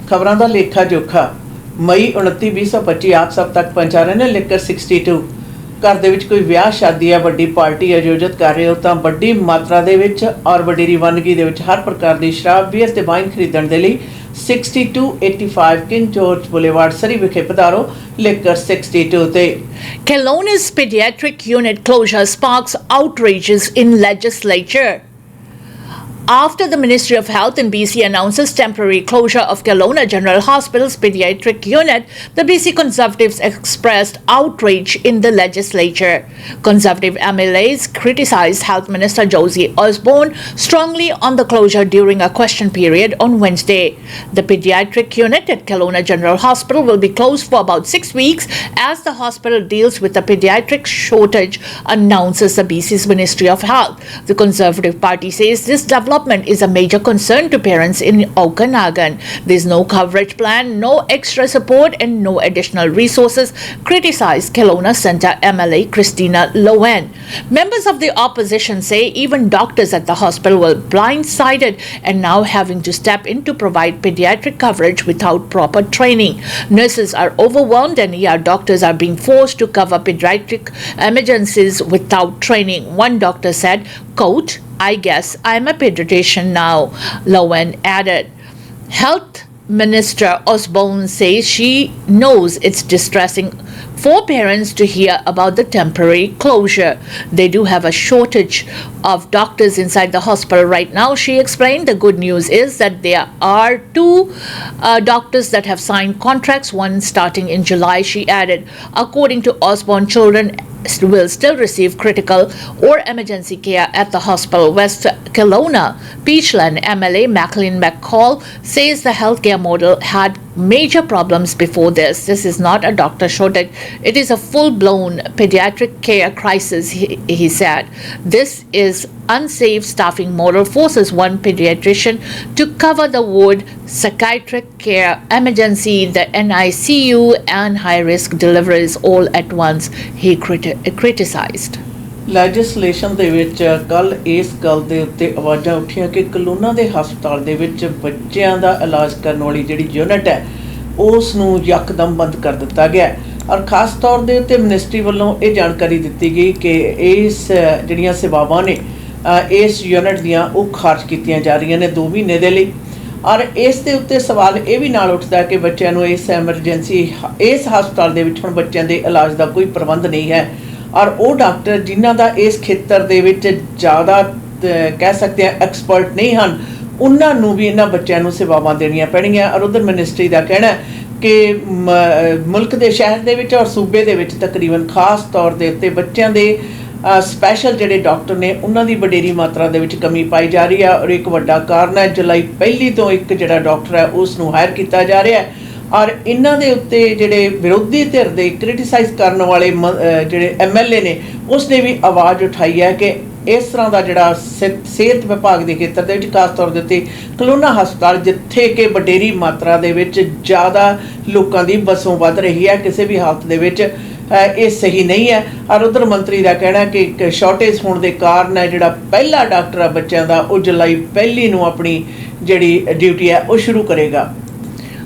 खबरां दा लेखा जोखा मई 29/2025 आप सब तक पहुंचा रहे हैं। लेकर 62 घर ਦੇ ਵਿੱਚ ਕੋਈ ਵਿਆਹ ਸ਼ਾਦੀ ਹੈ, ਵੱਡੀ ਪਾਰਟੀ ਆਯੋਜਿਤ ਕਰ ਰਹੇ ਹੋ ਤਾਂ ਵੱਡੀ ਮਾਤਰਾ ਦੇ ਵਿੱਚ ਔਰ ਵੱਡੀ ਰਵਾਨਗੀ ਦੇ ਵਿੱਚ ਹਰ ਪ੍ਰਕਾਰ ਦੀ ਸ਼ਰਾਬ ਬੀਅਰ ਤੇ ਵਾਈਨ ਖਰੀਦਣ ਦੇ ਲਈ 6285 ਕਿੰਗ ਜਾਰਜ ਬੁਲੇਵਾਰਡ ਸਰੀ ਵਿਖੇ ਪਧਾਰੋ। ਲੇਕਰ 62 ਤੇ Kelowna's pediatric unit closure sparks outrages in legislature. After the Ministry of Health in BC announces temporary closure of Kelowna General Hospital's pediatric unit, the BC Conservatives expressed outrage in the legislature. Conservative MLAs criticized Health Minister Josie Osborne strongly on the closure during a question period on Wednesday. The pediatric unit at Kelowna General Hospital will be closed for about 6 weeks as the hospital deals with the pediatric shortage, announces the BC's Ministry of Health. The Conservative Party says this development is a major concern to parents in Okanagan. There is no coverage plan, no extra support and no additional resources, criticized Kelowna Centre MLA Christina Lowen. Members of the opposition say even doctors at the hospital were blindsided and now having to step in to provide pediatric coverage without proper training. Nurses are overwhelmed and ER doctors are being forced to cover pediatric emergencies without training. One doctor said, quote, "I guess I'm a pediatrician now," Lowen added. Health Minister Osborne says she knows it's distressing for parents to hear about the temporary closure. They do have a shortage of doctors inside the hospital right now, she explained. The good news is that there are two doctors that have signed contracts, one starting in July, she added. According to Osborne, children will still receive critical or emergency care at the hospital. West Kelowna Peachland MLA Maclean McCall says the healthcare model had major problems before this. This is not a doctor shortage. It is a full-blown pediatric care crisis, he said. This is unsafe staffing model forces one pediatrician to cover the ward, psychiatric care, emergency, the NICU and high-risk deliveries all at once, he criticized. Legislation ਦੇ ਵਿੱਚ ਕੱਲ ਇਸ ਗੱਲ ਦੇ ਉੱਤੇ ਆਵਾਜ਼ਾਂ ਉੱਠੀਆਂ ਕਿ Kelowna ਦੇ ਹਸਪਤਾਲ ਦੇ ਵਿੱਚ ਬੱਚਿਆਂ ਦਾ ਇਲਾਜ ਕਰਨ ਵਾਲੀ ਜਿਹੜੀ ਯੂਨਿਟ ਹੈ ਉਸ ਨੂੰ ਯਕਦਮ ਬੰਦ ਕਰ ਦਿੱਤਾ ਗਿਆ ਔਰ ਖਾਸ ਤੌਰ ਦੇ ਉੱਤੇ ਮਿਨਿਸਟਰੀ ਵੱਲੋਂ ਇਹ ਜਾਣਕਾਰੀ ਦਿੱਤੀ ਗਈ ਕਿ ਇਸ ਜਿਹੜੀਆਂ ਸੇਵਾਵਾਂ ਨੇ ਇਸ ਯੂਨਿਟ ਦੀਆਂ ਉਹ ਖਾਰਜ ਕੀਤੀਆਂ ਜਾ ਰਹੀਆਂ ਨੇ 2 ਮਹੀਨੇ ਦੇ ਲਈ। ਔਰ ਇਸ ਦੇ ਉੱਤੇ ਸਵਾਲ ਇਹ ਵੀ ਨਾਲ ਉੱਠਦਾ ਕਿ ਬੱਚਿਆਂ ਨੂੰ ਇਸ ਐਮਰਜੈਂਸੀ ਇਸ ਹਸਪਤਾਲ ਦੇ ਵਿੱਚ ਹੁਣ ਬੱਚਿਆਂ ਦੇ ਇਲਾਜ ਦਾ ਕੋਈ ਪ੍ਰਬੰਧ ਨਹੀਂ ਹੈ ਔਰ ਉਹ ਡਾਕਟਰ ਜਿਨ੍ਹਾਂ ਦਾ ਇਸ ਖੇਤਰ ਦੇ ਵਿੱਚ ਜ਼ਿਆਦਾ ਕਹਿ ਸਕਦੇ ਆ ਐਕਸਪਰਟ ਨਹੀਂ ਹਨ ਉਹਨਾਂ ਨੂੰ ਵੀ ਇਹਨਾਂ ਬੱਚਿਆਂ ਨੂੰ ਸੇਵਾਵਾਂ ਦੇਣੀਆਂ ਪੈਣਗੀਆਂ। ਔਰ ਉਧਰ ਮਿਨਿਸਟਰੀ ਦਾ ਕਹਿਣਾ ਕਿ ਮੁਲਕ ਦੇ ਸ਼ਹਿਰ ਦੇ ਵਿੱਚ ਔਰ ਸੂਬੇ ਦੇ ਵਿੱਚ ਤਕਰੀਬਨ ਖਾਸ ਤੌਰ ਦੇ ਉੱਤੇ ਬੱਚਿਆਂ ਦੇ ਸਪੈਸ਼ਲ ਜਿਹੜੇ ਡਾਕਟਰ ਨੇ ਉਹਨਾਂ ਦੀ ਵਡੇਰੀ ਮਾਤਰਾ ਦੇ ਵਿੱਚ ਕਮੀ ਪਾਈ ਜਾ ਰਹੀ ਹੈ ਔਰ ਇੱਕ ਵੱਡਾ ਕਾਰਨ ਹੈ ਜੁਲਾਈ 1 ਤੋਂ ਇੱਕ ਜਿਹੜਾ ਡਾਕਟਰ ਹੈ ਉਸ ਨੂੰ ਹਾਇਰ ਕੀਤਾ ਜਾ ਰਿਹਾ ਹੈ। ਔਰ ਇਹਨਾਂ ਦੇ ਉੱਤੇ ਜਿਹੜੇ ਵਿਰੋਧੀ ਧਿਰ ਦੇ ਕ੍ਰਿਟਿਸਾਈਜ਼ ਕਰਨ ਵਾਲੇ ਜਿਹੜੇ MLA ਨੇ ਉਸਨੇ ਵੀ ਆਵਾਜ਼ ਉਠਾਈ ਹੈ ਕਿ ਇਸ ਤਰ੍ਹਾਂ ਦਾ ਜਿਹੜਾ ਸਿਹਤ ਵਿਭਾਗ ਦੇ ਖੇਤਰ ਦੇ ਵਿੱਚ ਖਾਸ ਤੌਰ ਦੇ ਉੱਤੇ ਕਲੋਨਾ ਹਸਪਤਾਲ ਜਿੱਥੇ ਕਿ ਵਡੇਰੀ ਮਾਤਰਾ ਦੇ ਵਿੱਚ ਜ਼ਿਆਦਾ ਲੋਕਾਂ ਦੀ ਵਸੋਂ ਵੱਧ ਰਹੀ ਹੈ ਕਿਸੇ ਵੀ ਹਾਲਤ ਦੇ ਵਿੱਚ ਇਹ ਸਹੀ ਨਹੀਂ ਹੈ। ਔਰ ਉਧਰ ਮੰਤਰੀ ਦਾ ਕਹਿਣਾ ਕਿ ਇੱਕ ਸ਼ਾਰਟੇਜ ਹੋਣ ਦੇ ਕਾਰਨ ਹੈ ਜਿਹੜਾ ਪਹਿਲਾ ਡਾਕਟਰ ਆ ਬੱਚਿਆਂ ਦਾ ਉਹ ਜੁਲਾਈ 1 ਨੂੰ ਆਪਣੀ ਜਿਹੜੀ ਡਿਊਟੀ ਹੈ ਉਹ ਸ਼ੁਰੂ ਕਰੇਗਾ।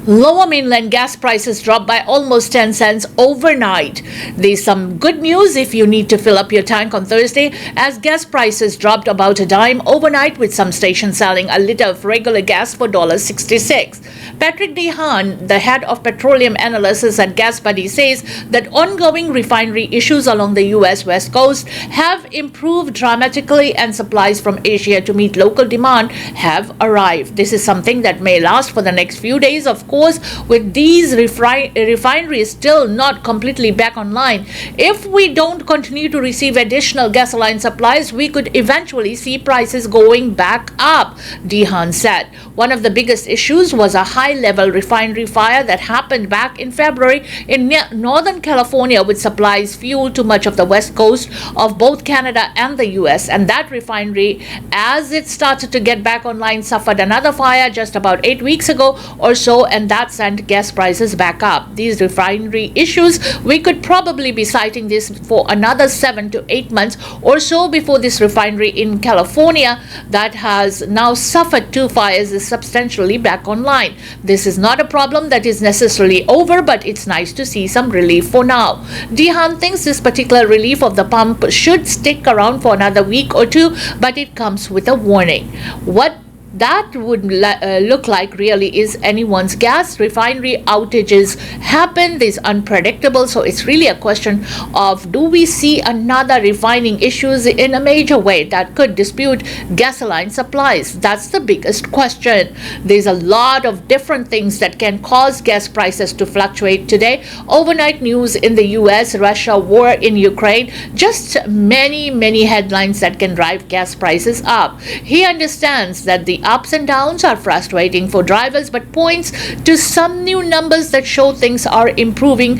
Lower mainland gas prices dropped by almost 10 cents overnight. There's some good news if you need to fill up your tank on Thursday, as gas prices dropped about a dime overnight, with some stations selling a litre of regular gas for $1.66. Patrick Dehan, the head of petroleum analysis at Gas Buddy, says that ongoing refinery issues along the US West Coast have improved dramatically and supplies from Asia to meet local demand have arrived. This is something that may last for the next few days, of course, with these refineries still not completely back online. If we don't continue to receive additional gasoline supplies, we could eventually see prices going back up, Dehan said. One of the biggest issues was a high-level refinery fire that happened back in February in Northern California, which supplies fuel to much of the west coast of both Canada and the US. And that refinery, as it started to get back online, suffered another fire just about 8 weeks ago or so, and that sent gas prices back up. These refinery issues, we could probably be citing this for another 7 to 8 months or so before this refinery in California that has now suffered 2 fires this prices substantially back online. This is not a problem that is necessarily over, but it's nice to see some relief for now. Dehan thinks this particular relief of the pump should stick around for another week or two, but it comes with a warning. What that would look like really is anyone's gas. Refinery outages happen, this unpredictable, so it's really a question of, do we see another refining issues in a major way that could dispute gasoline supplies? That's the biggest question. There's a lot of different things that can cause gas prices to fluctuate today. Overnight news in the US, Russia, war in Ukraine, just many headlines that can drive gas prices up. He understands that the ups and downs are frustrating for drivers, but points to some new numbers that show things are improving,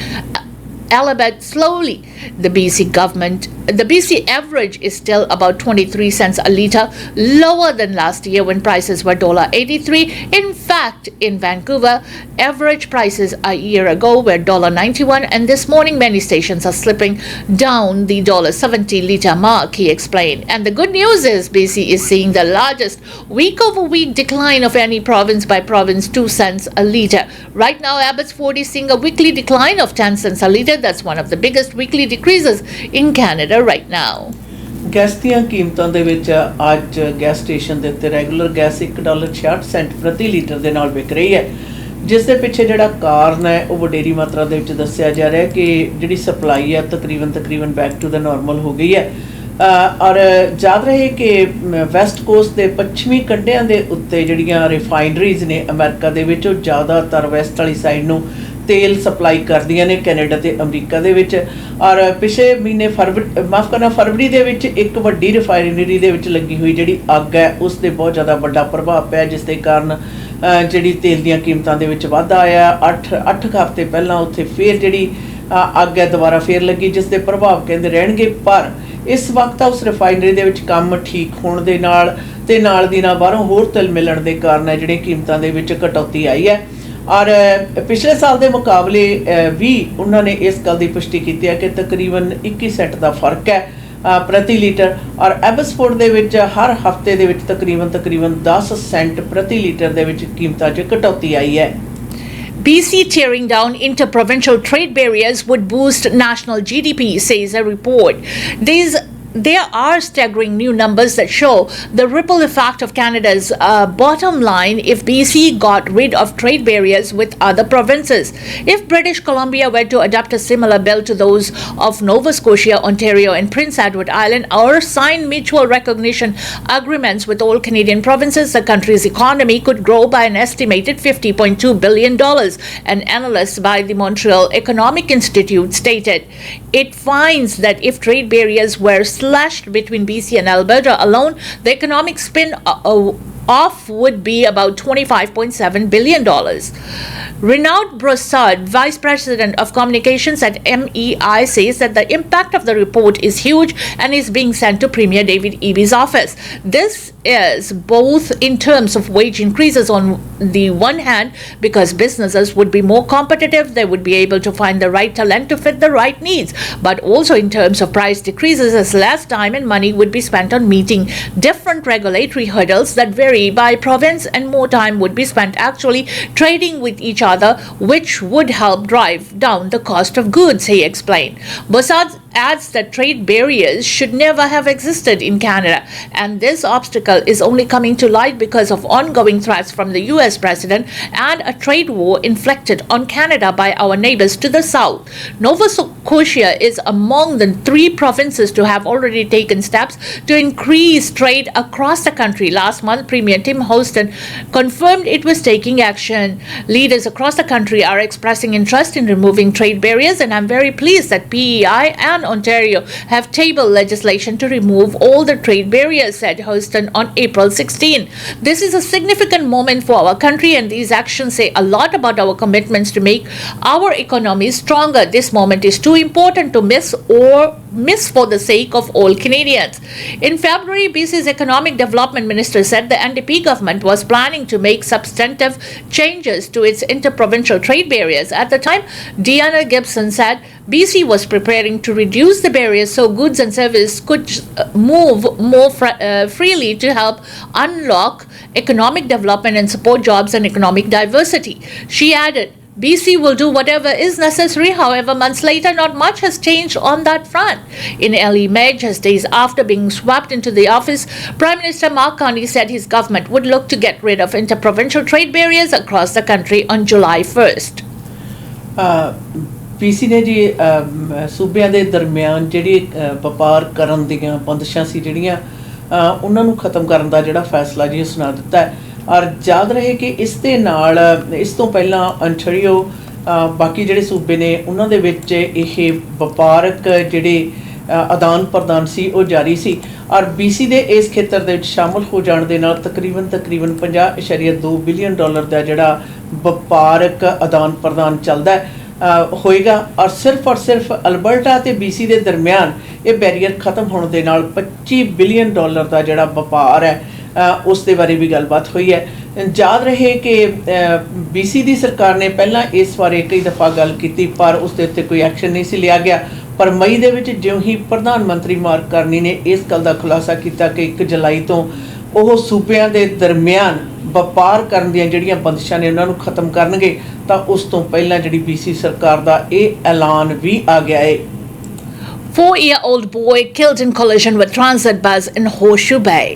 albeit slowly. The BC average is still about 23 cents a litre, lower than last year when prices were $1.83. In fact, in Vancouver, average prices a year ago were $1.91, and this morning many stations are slipping down the $1.70 litre mark, he explained. And the good news is BC is seeing the largest week-over-week decline of any province by province, 2 cents a litre. Right now, Abbotsford is seeing a weekly decline of 10 cents a litre. That's one of the biggest weekly decreases in Canada right now. Gas ਦੀਆਂ ਕੀਮਤਾਂ ਦੇ ਵਿੱਚ ਅੱਜ gas station ਦੇ ਉੱਤੇ regular gas $1.66 ਪ੍ਰਤੀ litre ਦੇ ਨਾਲ ਵਿਕ ਰਹੀ ਹੈ, ਜਿਸ ਦੇ ਪਿੱਛੇ ਜਿਹੜਾ ਕਾਰਨ ਹੈ ਉਹ ਵਡੇਰੀ ਮਾਤਰਾ ਦੇ ਵਿੱਚ ਦੱਸਿਆ ਜਾ ਰਿਹਾ ਕਿ ਜਿਹੜੀ ਸਪਲਾਈ ਹੈ ਤਕਰੀਬਨ ਬੈਕ ਟੂ ਦ ਨਾਰਮਲ ਹੋ ਗਈ ਹੈ। ਔਰ ਯਾਦ ਰਹੇ ਕਿ ਵੈਸਟ ਕੋਸਟ ਦੇ ਪੱਛਮੀ ਕੰਢਿਆਂ ਦੇ ਉੱਤੇ ਜਿਹੜੀਆਂ ਰਿਫਾਈਨਰੀਜ਼ ਨੇ ਅਮਰੀਕਾ ਦੇ ਵਿੱਚ, ਉਹ ਜ਼ਿਆਦਾਤਰ ਵੈਸਟ ਵਾਲੀ ਸਾਈਡ ਨੂੰ ਤੇਲ ਸਪਲਾਈ ਕਰਦੀਆਂ ਨੇ ਕੈਨੇਡਾ ਤੇ ਅਮਰੀਕਾ ਦੇ ਵਿੱਚ। ਔਰ ਪਿਛਲੇ ਮਹੀਨੇ ਫਰਵਰੀ ਦੇ ਵਿੱਚ ਇੱਕ ਵੱਡੀ ਰਿਫਾਈਨਰੀ ਦੇ ਵਿੱਚ ਲੱਗੀ ਹੋਈ ਜਿਹੜੀ ਅੱਗ ਹੈ ਉਸ ਦੇ ਬਹੁਤ ਜ਼ਿਆਦਾ ਵੱਡਾ ਪ੍ਰਭਾਵ ਪਿਆ, ਜਿਸ ਦੇ ਕਾਰਨ ਜਿਹੜੀ ਤੇਲ ਦੀਆਂ ਕੀਮਤਾਂ ਦੇ ਵਿੱਚ ਵਾਧਾ ਆਇਆ। 8 ਹਫ਼ਤੇ ਪਹਿਲਾਂ ਉੱਥੇ ਫੇਰ ਜਿਹੜੀ ਅੱਗ ਹੈ ਦੁਬਾਰਾ ਫੇਰ ਲੱਗੀ, ਜਿਸ ਦੇ ਪ੍ਰਭਾਵ ਕਹਿੰਦੇ ਰਹਿਣਗੇ। ਪਰ ਇਸ ਵਕਤ ਉਸ ਰਿਫਾਈਨਰੀ ਦੇ ਵਿੱਚ ਕੰਮ ਠੀਕ ਹੋਣ ਦੇ ਨਾਲ ਤੇ ਨਾਲ ਦੀ ਨਾਲ ਬਾਹਰੋਂ ਹੋਰ ਤੇਲ ਮਿਲਣ ਦੇ ਕਾਰਨ ਹੈ ਜਿਹੜੀਆਂ ਕੀਮਤਾਂ ਦੇ ਵਿੱਚ ਕਟੌਤੀ ਆਈ ਹੈ। ਔਰ ਪਿਛਲੇ ਸਾਲ ਦੇ ਮੁਕਾਬਲੇ ਵੀ ਉਹਨਾਂ ਨੇ ਇਸ ਗੱਲ ਦੀ ਪੁਸ਼ਟੀ ਕੀਤੀ ਹੈ ਕਿ ਤਕਰੀਬਨ 21 ਸੈਂਟ ਦਾ ਫਰਕ ਹੈ ਪ੍ਰਤੀ ਲੀਟਰ। ਔਰ ਐਬਸਫੋਰਡ ਦੇ ਵਿੱਚ ਹਰ ਹਫ਼ਤੇ ਦੇ ਵਿੱਚ ਤਕਰੀਬਨ 10 ਸੈਂਟ ਪ੍ਰਤੀ ਲੀਟਰ ਦੇ ਵਿੱਚ ਕੀਮਤਾਂ 'ਚ ਕਟੌਤੀ ਆਈ ਹੈ। BC tearing down inter-provincial trade barriers would boost national GDP, says a report. There are staggering new numbers that show the ripple effect of Canada's bottom line if BC got rid of trade barriers with other provinces. If British Columbia were to adopt a similar bill to those of Nova Scotia, Ontario, and Prince Edward Island, or sign mutual recognition agreements with all Canadian provinces, the country's economy could grow by an estimated $50.2 billion, an analyst by the Montreal Economic Institute stated. It finds that if trade barriers were slashed between BC and Alberta alone, the economic spin off would be about $25.7 billion. Renaud Broussard, Vice President of Communications at MEI, says that the impact of the report is huge and is being sent to Premier David Eby's office. This is both in terms of wage increases on the one hand, because businesses would be more competitive, they would be able to find the right talent to fit the right needs, but also in terms of price decreases, as less time and money would be spent on meeting different regulatory hurdles that vary by province, and more time would be spent actually trading with each other, which would help drive down the cost of goods, he explained. Broussard adds that trade barriers should never have existed in Canada, and this obstacle is only coming to light because of ongoing threats from the US president and a trade war inflicted on Canada by our neighbors to the south. Nova Scotia is among the 3 provinces to have already taken steps to increase trade across the country. Last month, Premier Tim Houston confirmed it was taking action. Leaders across the country are expressing interest in removing trade barriers, and I'm very pleased that PEI and Ontario have tabled legislation to remove all the trade barriers, said Houston on April 16. This is a significant moment for our country, and these actions say a lot about our commitments to make our economy stronger. This moment is too important to miss for the sake of all Canadians. In February, BC's Economic Development Minister said the NDP government was planning to make substantive changes to its interprovincial trade barriers. At the time, Deanna Gibson said BC was preparing to reduce the barriers so goods and services could move more freely to help unlock economic development and support jobs and economic diversity. She added, BC will do whatever is necessary. However, months later, not much has changed on that front. In early May, just days after being swept into the office, Prime Minister Mark Carney said his government would look to get rid of interprovincial trade barriers across the country on July 1st. ਪੀਸੀ ਨੇ ਜੀ ਸੂਬਿਆਂ ਦੇ ਦਰਮਿਆਨ ਜਿਹੜੀ ਵਪਾਰ ਕਰਨ ਦੀਆਂ ਬੰਦਸ਼ਾਂ ਸੀ ਜਿਹੜੀਆਂ ਉਹਨਾਂ ਨੂੰ ਖਤਮ ਕਰਨ ਦਾ ਜਿਹੜਾ ਫੈਸਲਾ ਜੀ ਸੁਣਾ ਦਿੱਤਾ ਹੈ ਔਰ ਯਾਦ ਰਹੇ ਕਿ ਇਸ ਦੇ ਨਾਲ ਇਸ ਤੋਂ ਪਹਿਲਾਂ ਅੰਟਾਰੀਓ ਬਾਕੀ ਜਿਹੜੇ ਸੂਬੇ ਨੇ ਉਹਨਾਂ ਦੇ ਵਿੱਚ ਇਹ ਵਪਾਰਕ ਜਿਹੜੇ ਆਦਾਨ ਪ੍ਰਦਾਨ ਸੀ ਉਹ ਜਾਰੀ ਸੀ ਔਰ BC ਦੇ ਇਸ ਖੇਤਰ ਦੇ ਵਿੱਚ ਸ਼ਾਮਲ ਹੋ ਜਾਣ ਦੇ ਨਾਲ ਤਕਰੀਬਨ 50.2 ਬਿਲੀਅਨ ਡਾਲਰ ਦਾ ਜਿਹੜਾ ਵਪਾਰਕ ਆਦਾਨ ਪ੍ਰਦਾਨ ਚੱਲਦਾ ਹੋਏਗਾ ਔਰ ਸਿਰਫ ਅਲਬਰਟਾ ਤੇ BC ਦੇ ਦਰਮਿਆਨ ਇਹ ਬੈਰੀਅਰ ਖਤਮ ਹੋਣ ਦੇ ਨਾਲ 25 ਬਿਲੀਅਨ ਡਾਲਰ ਦਾ ਜਿਹੜਾ ਵਪਾਰ ਹੈ ਉਸ ਦੇ ਬਾਰੇ ਵੀ ਗੱਲਬਾਤ ਹੋਈ ਹੈ ਯਾਦ ਰਹੇ ਕਿ BC ਦੀ ਸਰਕਾਰ ਨੇ ਪਹਿਲਾਂ ਇਸ ਬਾਰੇ ਕਈ ਦਫਾ ਗੱਲ ਕੀਤੀ ਪਰ ਉਸ ਦੇ ਉੱਤੇ ਕੋਈ ਐਕਸ਼ਨ ਨਹੀਂ ਸੀ ਲਿਆ ਗਿਆ ਪਰ ਮਈ ਦੇ ਵਿੱਚ ਜਿਉਂ ਹੀ ਪ੍ਰਧਾਨ ਮੰਤਰੀ ਮਾਰਕ ਕਾਰਨੀ ਨੇ ਇਸ ਗੱਲ ਦਾ ਖੁਲਾਸਾ ਕੀਤਾ ਕਿ 1 ਜੁਲਾਈ ਤੋਂ ਉਹ ਸੂਬਿਆਂ ਦੇ ਦਰਮਿਆਨ ਵਪਾਰ ਕਰਨ ਦੀਆਂ ਜਿਹੜੀਆਂ ਬੰਦਸ਼ਾਂ ਨੇ ਉਹਨਾਂ ਨੂੰ ਖਤਮ ਕਰਨਗੇ ਤਾਂ ਉਸ ਤੋਂ ਪਹਿਲਾਂ ਜਿਹੜੀ BC ਸਰਕਾਰ ਦਾ ਇਹ ਐਲਾਨ ਵੀ ਆ ਗਿਆ ਹੈ 4-year-old boy killed in collision with transit bus in Horseshoe Bay.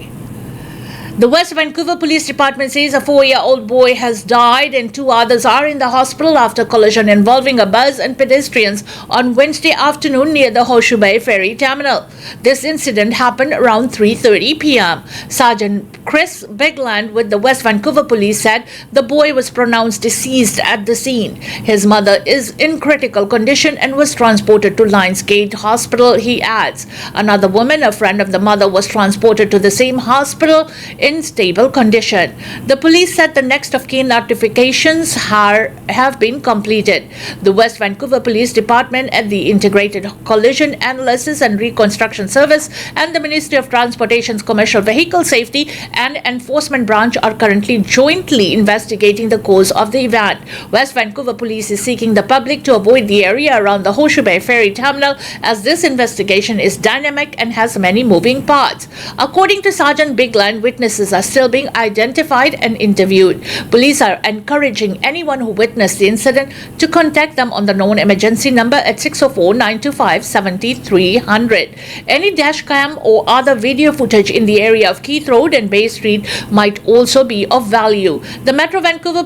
The West Vancouver Police Department says a 4-year-old boy has died and 2 others are in the hospital after collision involving a bus and pedestrians on Wednesday afternoon near the Horseshoe Bay Ferry Terminal. This incident happened around 3:30 p.m. Sergeant Chris Bigland with the West Vancouver Police said the boy was pronounced deceased at the scene. His mother is in critical condition and was transported to Lionsgate Hospital, he adds. Another woman, a friend of the mother, was transported to the same hospital in stable condition. The police said the next of kin notifications have been completed. The West Vancouver Police Department and the Integrated Collision Analysis and Reconstruction Service and the Ministry of Transportation's Commercial Vehicle Safety and Enforcement Branch are currently jointly investigating the cause of the event. West Vancouver Police is seeking the public to avoid the area around the Horseshoe Bay Ferry Terminal as this investigation is dynamic and has many moving parts. According to Sergeant Bigland, witnesses are still being identified and interviewed. Police are encouraging anyone who witnessed the incident to contact them on the known emergency number at 604-925-7300. Any dash cam or other video footage in the area of Keith Road and Bay Street might also be of value. The Metro Vancouver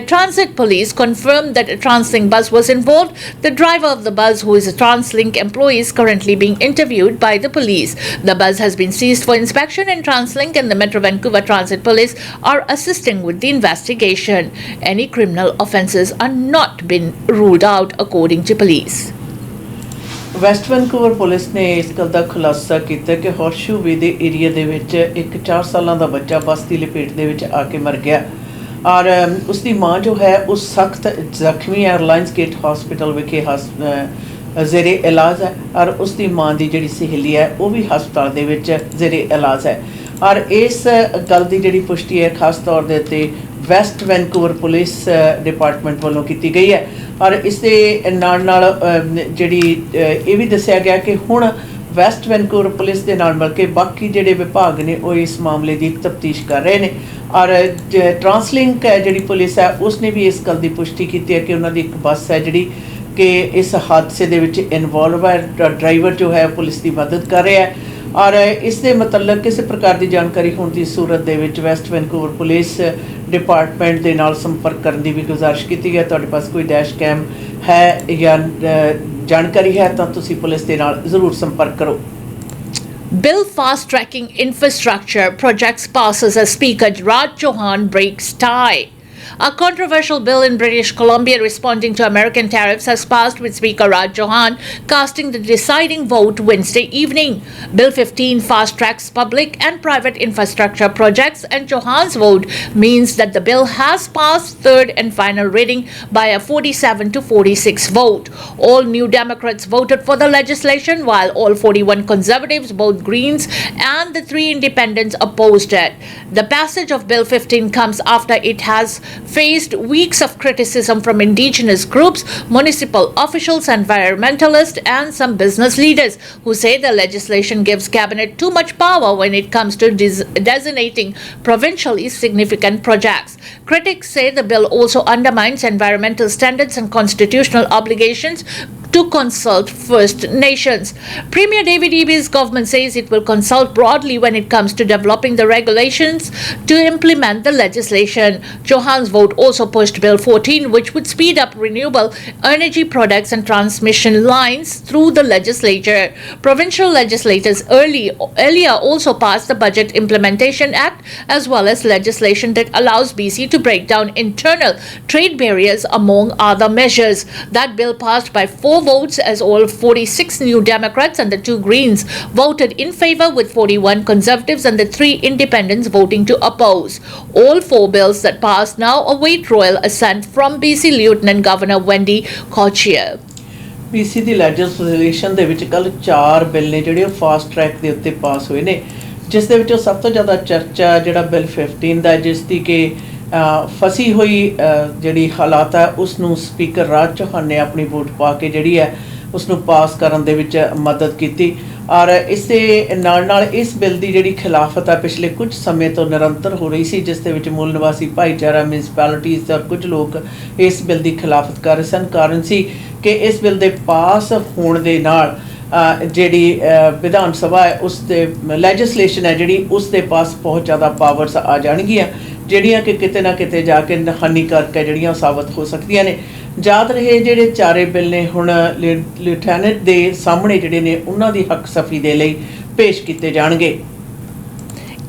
Transit Police confirmed that a TransLink bus was involved. The driver of the bus, who is a TransLink employee, is currently being interviewed by the police. The bus has been seized for inspection and TransLink and the Metro Vancouver Transit Police are assisting with the investigation. Any criminal offences are not been ruled out according to police. West Vancouver police ਨੇ ਇਸ ਗੱਲ ਦਾ ਖੁਲਾਸਾ ਕੀਤਾ ਕਿ ਹੌਰਸ਼ੂ ਵੇ ਦੇ area ਦੇ ਵਿੱਚ ਇੱਕ 4 ਸਾਲਾਂ ਦਾ ਬੱਚਾ ਬੱਸ ਦੀ ਲਪੇਟ ਦੇ ਵਿੱਚ ਆ ਕੇ ਮਰ ਗਿਆ ਔਰ ਉਸ ਦੀ ਮਾਂ ਜੋ ਹੈ ਉਹ ਸਖਤ ਜ਼ਖਮੀ ਹੈ ਲਾਇਨਸ ਗੇਟ ਹਸਪੀਟਲ ਵਿਖੇ ਜ਼ੇਰੇ ਇਲਾਜ ਹੈ ਔਰ ਉਸ ਦੀ ਮਾਂ ਦੀ ਜਿਹੜੀ ਸਹੇਲੀ ਹੈ ਉਹ ਵੀ ਹਸਪਤਾਲ ਦੇ ਵਿੱਚ ਜ਼ੇਰੇ ਇਲਾਜ ਹੈ ਔਰ ਇਸ ਗੱਲ ਦੀ ਜਿਹੜੀ ਪੁਸ਼ਟੀ ਹੈ ਖਾਸ ਤੌਰ ਦੇ ਉੱਤੇ ਵੈਸਟ ਵੈਨਕੂਵਰ ਪੁਲਿਸ ਡਿਪਾਰਟਮੈਂਟ ਵੱਲੋਂ ਕੀਤੀ ਗਈ ਹੈ ਔਰ ਇਸ ਦੇ ਨਾਲ ਜਿਹੜੀ ਇਹ ਵੀ ਦੱਸਿਆ ਗਿਆ ਕਿ ਹੁਣ ਵੈਸਟ ਵੈਨਕੂਵਰ ਪੁਲਿਸ ਦੇ ਨਾਲ ਮਿਲ ਕੇ ਬਾਕੀ ਜਿਹੜੇ ਵਿਭਾਗ ਨੇ ਉਹ ਇਸ ਮਾਮਲੇ ਦੀ ਤਫਤੀਸ਼ ਕਰ ਰਹੇ ਨੇ ਔਰ ਟਰਾਂਸਲਿੰਕ ਜਿਹੜੀ ਪੁਲਿਸ ਹੈ ਉਸਨੇ ਵੀ ਇਸ ਗੱਲ ਦੀ ਪੁਸ਼ਟੀ ਕੀਤੀ ਹੈ ਕਿ ਉਹਨਾਂ ਦੀ ਇੱਕ ਬੱਸ ਹੈ ਜਿਹੜੀ ਕਿ ਇਸ ਹਾਦਸੇ ਦੇ ਵਿੱਚ ਇਨਵੋਲਵ ਹੈ ਡਰਾਈਵਰ ਜੋ ਹੈ ਪੁਲਿਸ ਦੀ ਮਦਦ ਕਰ ਰਿਹਾ ਹੈ ਔਰ ਇਸ ਦੇ ਮਤਲਬ ਕਿਸੇ ਪ੍ਰਕਾਰ ਦੀ ਜਾਣਕਾਰੀ ਹੋਣ ਦੀ ਸੂਰਤ ਦੇ ਵਿੱਚ ਵੈਸਟ ਵੈਨਕੂਵਰ ਪੁਲਿਸ ਡਿਪਾਰਟਮੈਂਟ ਦੇ ਨਾਲ ਸੰਪਰਕ ਕਰਨ ਦੀ ਵੀ ਗੁਜ਼ਾਰਿਸ਼ ਕੀਤੀ ਹੈ ਤੁਹਾਡੇ ਪਾਸ ਕੋਈ ਡੈਸ਼ ਕੈਮ ਹੈ ਜਾਂ ਜਾਣਕਾਰੀ ਹੈ ਤਾਂ ਤੁਸੀਂ ਪੁਲਿਸ ਦੇ ਨਾਲ ਜ਼ਰੂਰ ਸੰਪਰਕ ਕਰੋ Bill fast-tracking infrastructure projects passes as Speaker Raj Chauhan breaks tie. A controversial bill in British Columbia responding to American tariffs has passed with Speaker Raj Chauhan casting the deciding vote Wednesday evening. Bill 15 fast-tracks public and private infrastructure projects and Chauhan's vote means that the bill has passed third and final reading by a 47-46 vote. All New Democrats voted for the legislation while all 41 Conservatives, both Greens and the 3 Independents opposed it. The passage of Bill 15 comes after it has faced weeks of criticism from indigenous groups, municipal officials, environmentalists, and some business leaders who say the legislation gives cabinet too much power when it comes to designating provincially significant projects. Critics say the bill also undermines environmental standards and constitutional obligations to consult First Nations. Premier David Eby's government says it will consult broadly when it comes to developing the regulations to implement the legislation. Chauhan's vote also pushed Bill 14, which would speed up renewable energy products and transmission lines through the legislature. Provincial legislators earlier also passed the Budget Implementation Act, as well as legislation that allows BC to break down internal trade barriers, among other measures. That bill passed by 4 votes, as all 46 New Democrats and the 2 Greens voted in favor, with 41 Conservatives and the 3 Independents voting to oppose. All 4 bills that passed now await royal assent from BC Lieutenant Governor Wendy Cauchier. BC the legislation ਦੇ ਵਿੱਚ ਕੱਲ 4 bill ਨੇ ਜਿਹੜੇ fast track ਦੇ ਉੱਤੇ ਪਾਸ ਹੋਏ ਨੇ, ਜਿਸ ਦੇ ਵਿੱਚੋਂ ਸਭ ਤੋਂ ਜ਼ਿਆਦਾ ਚਰਚਾ ਜਿਹੜਾ ਬਿੱਲ 15 ਦਾ, ਜਿਸ ਦੀ ਕਿ ਫਸੀ ਹੋਈ ਜਿਹੜੀ ਹਾਲਾਤ ਹੈ ਉਸ ਨੂੰ ਸਪੀਕਰ ਰਾਜ ਚੌਹਾਨ ਨੇ ਆਪਣੀ ਵੋਟ ਪਾ ਕੇ ਜਿਹੜੀ ਹੈ ਉਸ ਨੂੰ ਪਾਸ ਕਰਨ ਦੇ ਵਿੱਚ ਮਦਦ ਕੀਤੀ। ਔਰ ਇਸ ਦੇ ਨਾਲ ਇਸ ਬਿੱਲ ਦੀ ਜਿਹੜੀ ਖਿਲਾਫਤ ਹੈ ਪਿਛਲੇ ਕੁਝ ਸਮੇਂ ਤੋਂ ਨਿਰੰਤਰ ਹੋ ਰਹੀ ਸੀ, ਜਿਸ ਦੇ ਵਿੱਚ ਮੂਲ ਨਿਵਾਸੀ ਭਾਈਚਾਰਾ, ਮਿਊਨਿਸਪੈਲਿਟੀਜ਼ ਔਰ ਕੁਝ ਲੋਕ ਇਸ ਬਿੱਲ ਦੀ ਖਿਲਾਫਤ ਕਰ ਰਹੇ ਸਨ। ਕਾਰਨ ਸੀ ਕਿ ਇਸ ਬਿੱਲ ਦੇ ਪਾਸ ਹੋਣ ਦੇ ਨਾਲ ਜਿਹੜੀ ਵਿਧਾਨ ਸਭਾ ਹੈ ਉਸ ਦੇ ਲੈਜਿਸਲੇਸ਼ਨ ਹੈ ਜਿਹੜੀ ਉਸ ਦੇ ਪਾਸ ਬਹੁਤ ਜ਼ਿਆਦਾ ਪਾਵਰਸ ਆ ਜਾਣਗੀਆਂ, ਜਿਹੜੀਆਂ ਕਿ ਕਿਤੇ ਨਾ ਕਿਤੇ ਜਾ ਕੇ ਹਾਨੀਕਾਰਕ ਹੈ ਜਿਹੜੀਆਂ ਸਾਬਤ ਹੋ ਸਕਦੀਆਂ ਨੇ। ਯਾਦ ਰਹੇ ਜਿਹੜੇ 4 ਬਿੱਲ ਨੇ ਹੁਣ ਲਿeutenant ਦੇ ਸਾਹਮਣੇ ਜਿਹੜੇ ਨੇ ਉਹਨਾਂ ਦੀ ਹੱਕ ਸਫੀ ਦੇ ਲਈ ਪੇਸ਼ ਕੀਤੇ ਜਾਣਗੇ।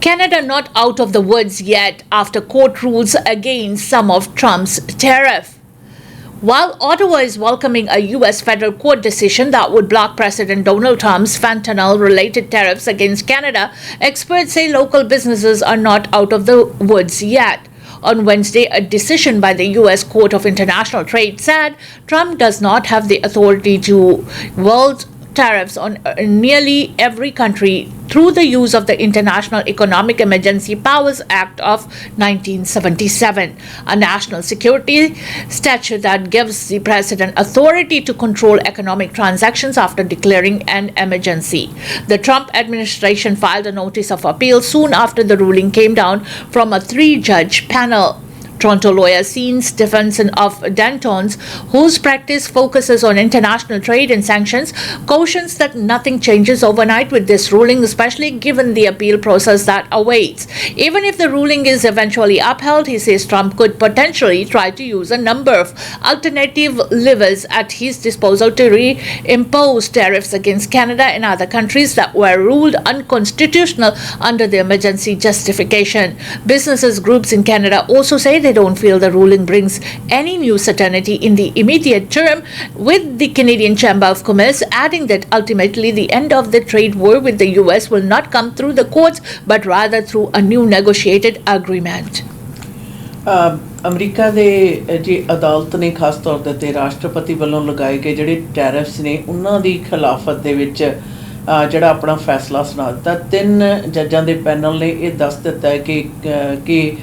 Canada not out of the woods yet after court rules against some of Trump's tariff. While Ottawa is welcoming a U.S. federal court decision that would block President Donald Trump's fentanyl-related tariffs against Canada, experts say local businesses are not out of the woods yet. On Wednesday, a decision by the U.S. Court of International Trade said Trump does not have the authority to wield tariffs on nearly every country through the use of the International Economic Emergency Powers Act of 1977, a national security statute that gives the president authority to control economic transactions after declaring an emergency. The Trump administration filed a notice of appeal soon after the ruling came down from a 3-judge panel. Toronto lawyer Sean Stephenson of Dentons, whose practice focuses on international trade and sanctions, cautions that nothing changes overnight with this ruling, especially given the appeal process that awaits. Even if the ruling is eventually upheld, he says Trump could potentially try to use a number of alternative levers at his disposal to reimpose tariffs against Canada and other countries that were ruled unconstitutional under the emergency justification. Businesses groups in Canada also say they don't feel the ruling brings any new certainty in the immediate term, with the Canadian Chamber of Commerce adding that ultimately the end of the trade war with the US will not come through the courts but rather through a new negotiated agreement. America ਦੇ ਜੀ ਅਦਾਲਤ ਨੇ ਖਾਸ ਤੌਰ ਦੇ ਉੱਤੇ ਰਾਸ਼ਟਰਪਤੀ ਵੱਲੋਂ ਲਗਾਏ ਗਏ ਜਿਹੜੇ ਟੈਰਿਫਸ ਨੇ ਉਹਨਾਂ ਦੀ ਖਿਲਾਫਤ ਦੇ ਵਿੱਚ ਜਿਹੜਾ ਆਪਣਾ ਫੈਸਲਾ ਸੁਣਾ ਦਿੱਤਾ। 3 ਜੱਜਾਂ ਦੇ ਪੈਨਲ ਨੇ ਇਹ ਦੱਸ ਦਿੱਤਾ ਹੈ ਕਿ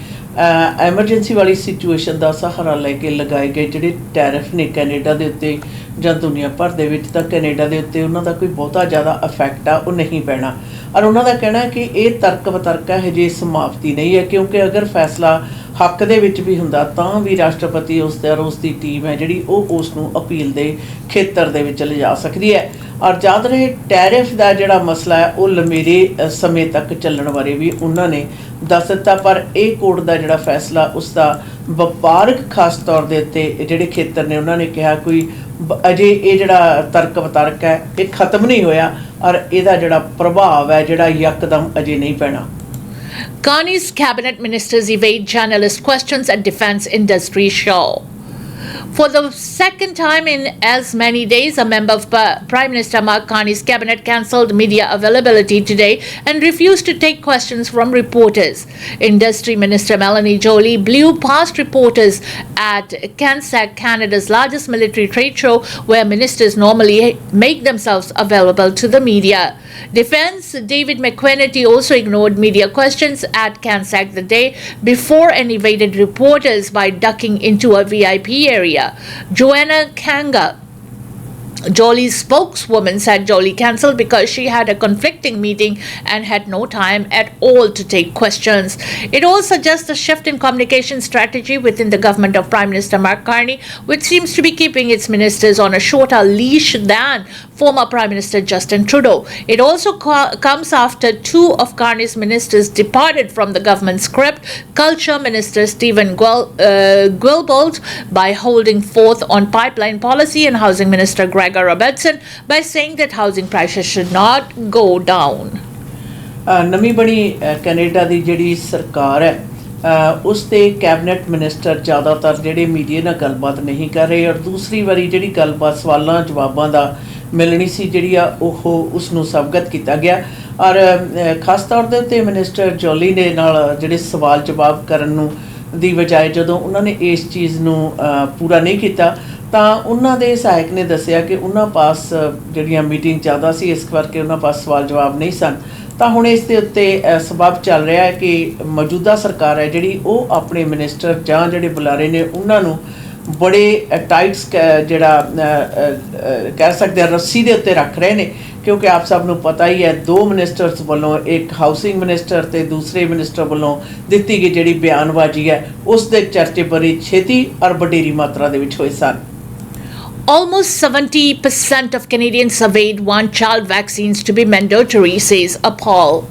ਐਮਰਜੈਂਸੀ ਵਾਲੀ ਸਿਚੁਏਸ਼ਨ ਦਾ ਸਹਾਰਾ ਲੈ ਕੇ ਲਗਾਏ ਗਏ ਜਿਹੜੇ ਟੈਰਿਫ ਨੇ ਕੈਨੇਡਾ ਦੇ ਉੱਤੇ ਜਾਂ ਦੁਨੀਆ ਭਰ ਦੇ ਵਿੱਚ, ਤਾਂ ਕੈਨੇਡਾ ਦੇ ਉੱਤੇ ਉਹਨਾਂ ਦਾ ਕੋਈ ਬਹੁਤਾ ਜ਼ਿਆਦਾ ਇਫੈਕਟ ਆ ਉਹ ਨਹੀਂ ਪੈਣਾ। ਔਰ ਉਹਨਾਂ ਦਾ ਕਹਿਣਾ ਕਿ ਇਹ ਤਰਕ ਵਿਤਰਕ ਹੈ, ਹਜੇ ਸਮਾਪਤੀ ਨਹੀਂ ਹੈ, ਕਿਉਂਕਿ ਅਗਰ ਫੈਸਲਾ ਹੱਕ ਦੇ ਵਿੱਚ ਵੀ ਹੁੰਦਾ ਤਾਂ ਵੀ ਰਾਸ਼ਟਰਪਤੀ ਉਸ ਦੀ ਟੀਮ ਹੈ ਜਿਹੜੀ ਉਹ ਉਸ ਨੂੰ ਅਪੀਲ ਦੇ ਖੇਤਰ ਦੇ ਵਿੱਚ ਲਿਜਾ ਸਕਦੀ ਹੈ। ਔਰ ਯਾਦ ਰਹੇ ਟੈਰਿਫ ਦਾ ਜਿਹੜਾ ਮਸਲਾ ਹੈ ਉਹ ਲੰਮੇਰੇ ਸਮੇਂ ਤੱਕ ਚੱਲਣ ਬਾਰੇ ਵੀ ਉਹਨਾਂ ਨੇ ਦੱਸ ਦਿੱਤਾ, ਪਰ ਇਹ ਕੋਰਟ ਦਾ ਜਿਹੜਾ ਫੈਸਲਾ ਉਸ ਦਾ ਵਪਾਰਕ ਖਾਸ ਤੌਰ ਦੇ ਉੱਤੇ ਜਿਹੜੇ ਖੇਤਰ ਨੇ ਉਹਨਾਂ ਨੇ ਕਿਹਾ ਕੋਈ ਅਜੇ ਇਹ ਜਿਹੜਾ ਤਰਕ ਵਿਤਰਕ ਹੈ ਇਹ ਖਤਮ ਨਹੀਂ ਹੋਇਆ ਔਰ ਇਹਦਾ ਜਿਹੜਾ ਪ੍ਰਭਾਵ ਹੈ ਜਿਹੜਾ ਯਕਦਮ ਅਜੇ ਨਹੀਂ ਪੈਣਾ। Carney's cabinet ministers evade journalist questions at defense industry show. For the second time in as many days, a member of Prime Minister Mark Carney's cabinet cancelled media availability today and refused to take questions from reporters. Industry Minister Melanie Joly blew past reporters at CANSAC, Canada's largest military trade show, where ministers normally make themselves available to the media. Defense David McQuinnity also ignored media questions at CANSAC the day before and evaded reporters by ducking into a VIP area. Joanna Kanga, Joly's spokeswoman, said Joly cancelled because she had a conflicting meeting and had no time at all to take questions. It all suggests a shift in communication strategy within the government of Prime Minister Mark Carney, which seems to be keeping its ministers on a shorter leash than former Prime Minister Justin Trudeau. It also comes after two of Carney's ministers departed from the government script, Culture Minister Stephen Guilbeault by holding forth on pipeline policy and Housing Minister Gregor Robertson by saying that housing prices should not go down. ਨਵੀਂ ਬਣੀ Canada ਦੀ ਜਿਹੜੀ ਸਰਕਾਰ ਹੈ ਉਸ ਦੇ cabinet minister ਜ਼ਿਆਦਾਤਰ ਜਿਹੜੇ media ਨਾਲ ਗੱਲਬਾਤ ਨਹੀਂ ਕਰ ਰਹੇ ਔਰ ਦੂਸਰੀ ਵਾਰੀ ਜਿਹੜੀ ਗੱਲਬਾਤ ਸਵਾਲਾਂ ਜਵਾਬਾਂ ਦਾ ਮਿਲਣੀ ਸੀ ਜਿਹੜੀ ਆ ਉਹ ਉਸ ਨੂੰ ਸਵਾਗਤ ਕੀਤਾ ਗਿਆ ਔਰ ਖਾਸ ਤੌਰ ਦੇ ਉੱਤੇ ਮਿਨਿਸਟਰ ਜੋਲੀ ਦੇ ਨਾਲ ਜਿਹੜੇ ਸਵਾਲ ਜਵਾਬ ਕਰਨ ਨੂੰ ਦੀ ਬਜਾਏ ਜਦੋਂ ਉਹਨਾਂ ਨੇ ਇਸ ਚੀਜ਼ ਨੂੰ ਪੂਰਾ ਨਹੀਂ ਕੀਤਾ ਤਾਂ ਉਹਨਾਂ ਦੇ ਸਹਾਇਕ ਨੇ ਦੱਸਿਆ ਕਿ ਉਹਨਾਂ ਪਾਸ ਜਿਹੜੀਆਂ ਮੀਟਿੰਗ ਜ਼ਿਆਦਾ ਸੀ ਇਸ ਕਰਕੇ ਉਹਨਾਂ ਪਾਸ ਸਵਾਲ ਜਵਾਬ ਨਹੀਂ ਸਨ ਤਾਂ ਹੁਣ ਇਸ ਦੇ ਉੱਤੇ ਸਬਬ ਚੱਲ ਰਿਹਾ ਹੈ ਕਿ ਮੌਜੂਦਾ ਸਰਕਾਰ ਹੈ ਜਿਹੜੀ ਉਹ ਆਪਣੇ ਮਿਨਿਸਟਰ ਜਾਂ ਜਿਹੜੇ ਬੁਲਾਰੇ ਨੇ ਉਹਨਾਂ ਨੂੰ ਬੜੇ ਟਾਈਟਸ ਜਿਹੜਾ ਕਹਿ ਸਕਦੇ ਹਾਂ ਰੱਸੀ ਦੇ ਉੱਤੇ ਰੱਖ ਰਹੇ ਨੇ ਕਿਉਂਕਿ ਆਪ ਸਭ ਨੂੰ ਪਤਾ ਹੀ ਹੈ ਦੋ ਮਿਨਿਸਟਰਸ ਵੱਲੋਂ ਇੱਕ ਹਾਊਸਿੰਗ ਮਿਨਿਸਟਰ ਤੇ ਦੂਸਰੇ ਮਿਨਿਸਟਰ ਵੱਲੋਂ ਦਿੱਤੀ ਗਈ ਜਿਹੜੀ ਬਿਆਨਬਾਜ਼ੀ ਹੈ ਉਸ ਦੇ ਚਰਚੇ ਬੜੀ ਛੇਤੀ ਔਰ ਵਡੇਰੀ ਮਾਤਰਾ ਦੇ ਵਿੱਚ ਹੋਏ ਸਨ. Almost 70% of Canadians surveyed want child vaccines to be mandatory, says a poll.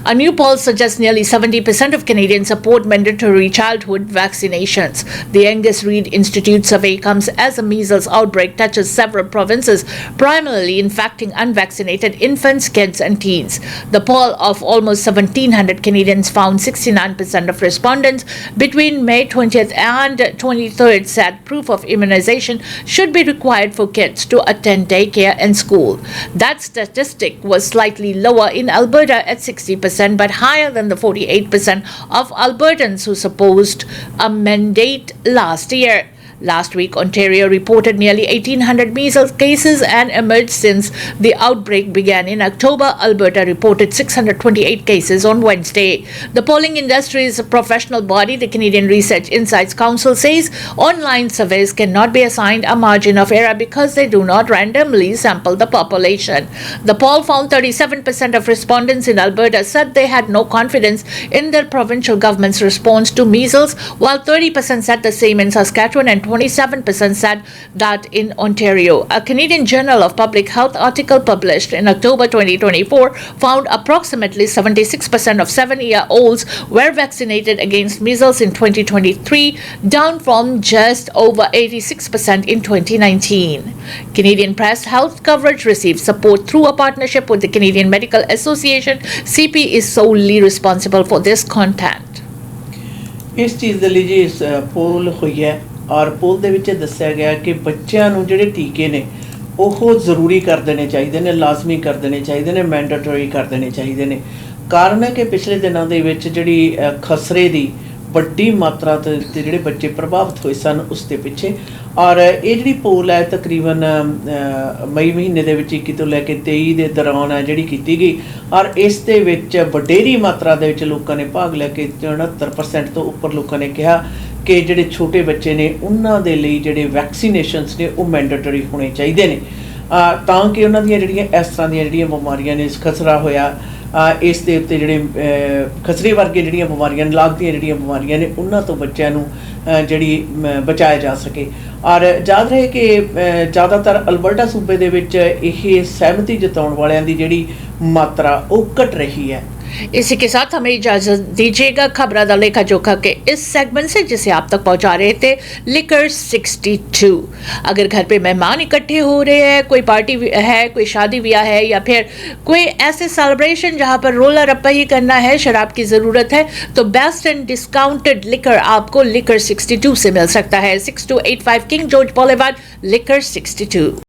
A new poll suggests nearly 70% of Canadians support mandatory childhood vaccinations. The Angus Reid Institute survey comes as a measles outbreak touches several provinces, primarily infecting unvaccinated infants, kids and teens. The poll of almost 1,700 Canadians found 69% of respondents between May 20th and 23rd said proof of immunization should be required for kids to attend daycare and school. That statistic was slightly lower in Alberta at 60%. But higher than the 48% of Albertans who supposed a mandate last year. Last week, Ontario reported nearly 1,800 measles cases and emerged since the outbreak began in October. Alberta reported 628 cases on Wednesday. The polling industry's professional body, the Canadian Research Insights Council, says online surveys cannot be assigned a margin of error because they do not randomly sample the population. The poll found 37% of respondents in Alberta said they had no confidence in their provincial government's response to measles, while 30% said the same in Saskatchewan and 27% said that in Ontario. A Canadian Journal of Public Health article published in October 2024 found approximately 76% of 7-year-olds were vaccinated against measles in 2023, down from just over 86% in 2019. Canadian Press Health coverage received support through a partnership with the Canadian Medical Association. CP is solely responsible for this content. ਇਸ ਚੀਜ਼ ਦੇ ਲਈ ਜੀ ਪੋਲ ਹੋਈ ਹੈ ਔਰ ਪੋਲ ਦੇ ਵਿੱਚ ਦੱਸਿਆ ਗਿਆ ਕਿ ਬੱਚਿਆਂ ਨੂੰ ਜਿਹੜੇ ਟੀਕੇ ਨੇ ਉਹ ਜ਼ਰੂਰੀ ਕਰ ਦੇਣੇ ਚਾਹੀਦੇ ਨੇ, ਲਾਜ਼ਮੀ ਕਰ ਦੇਣੇ ਚਾਹੀਦੇ ਨੇ, ਮੈਂਡੇਟਰੀ ਕਰ ਦੇਣੇ ਚਾਹੀਦੇ ਨੇ। ਕਾਰਨ ਹੈ ਕਿ ਪਿਛਲੇ ਦਿਨਾਂ ਦੇ ਵਿੱਚ ਜਿਹੜੀ ਖਸਰੇ ਦੀ ਵੱਡੀ ਮਾਤਰਾ ਤੇ ਜਿਹੜੇ ਬੱਚੇ ਪ੍ਰਭਾਵਿਤ ਹੋਏ ਸਨ ਉਸ ਦੇ ਪਿੱਛੇ ਔਰ ਇਹ ਜਿਹੜੀ ਪੋਲ ਹੈ ਤਕਰੀਬਨ ਮਈ ਮਹੀਨੇ ਦੇ ਵਿੱਚ 21 ਤੋਂ ਲੈ ਕੇ 23 ਦੇ ਦੌਰਾਨ ਹੈ ਜਿਹੜੀ ਕੀਤੀ ਗਈ ਔਰ ਇਸ ਦੇ ਵਿੱਚ ਵਡੇਰੀ ਮਾਤਰਾ ਦੇ ਵਿੱਚ ਲੋਕਾਂ ਨੇ ਭਾਗ ਲੈ ਕੇ 69% ਤੋਂ ਉੱਪਰ ਲੋਕਾਂ ਨੇ ਕਿਹਾ ਕਿ ਜਿਹੜੇ ਛੋਟੇ ਬੱਚੇ ਨੇ ਉਹਨਾਂ ਦੇ ਲਈ ਜਿਹੜੇ ਵੈਕਸੀਨੇਸ਼ਨਸ ਨੇ ਉਹ ਮੈਂਡੇਟਰੀ ਹੋਣੇ ਚਾਹੀਦੇ ਨੇ ਤਾਂ ਕਿ ਉਹਨਾਂ ਦੀਆਂ ਜਿਹੜੀਆਂ ਇਸ ਤਰ੍ਹਾਂ ਦੀਆਂ ਜਿਹੜੀਆਂ ਬਿਮਾਰੀਆਂ ਨੇ ਖਸਰਾ ਹੋਇਆ ਇਸ ਦੇ ਉੱਤੇ ਜਿਹੜੇ ਖਸਰੇ ਵਰਗੇ ਜਿਹੜੀਆਂ ਬਿਮਾਰੀਆਂ ਨੇ ਲਾਗ ਦੀਆਂ ਜਿਹੜੀਆਂ ਬਿਮਾਰੀਆਂ ਨੇ ਉਹਨਾਂ ਤੋਂ ਬੱਚਿਆਂ ਨੂੰ ਜਿਹੜੀ ਬਚਾਇਆ ਜਾ ਸਕੇ ਔਰ ਯਾਦ ਰਹੇ ਕਿ ਜ਼ਿਆਦਾਤਰ ਅਲਬਰਟਾ ਸੂਬੇ ਦੇ ਵਿੱਚ ਇਹ ਸਹਿਮਤੀ ਜਤਾਉਣ ਵਾਲਿਆਂ ਦੀ ਜਿਹੜੀ ਮਾਤਰਾ ਉਹ ਘਟ ਰਹੀ ਹੈ इसी के साथ हमें इजाजत दीजिएगा खबरा दा लेखा जोखा के इस सेगमेंट से, जिसे आप तक पहुंचा रहे थे लिकर 62। अगर घर पे मेहमान इकट्ठे हो रहे हैं, कोई पार्टी है, कोई शादी ब्याह है, या फिर कोई ऐसे सेलिब्रेशन जहां पर रोला रप्पा ही करना है, शराब की जरूरत है, तो बेस्ट एंड डिस्काउंटेड लिकर आपको लिकर 62 से मिल सकता है। 6285 किंग जॉर्ज बॉलीवार्ड, लिकर 62।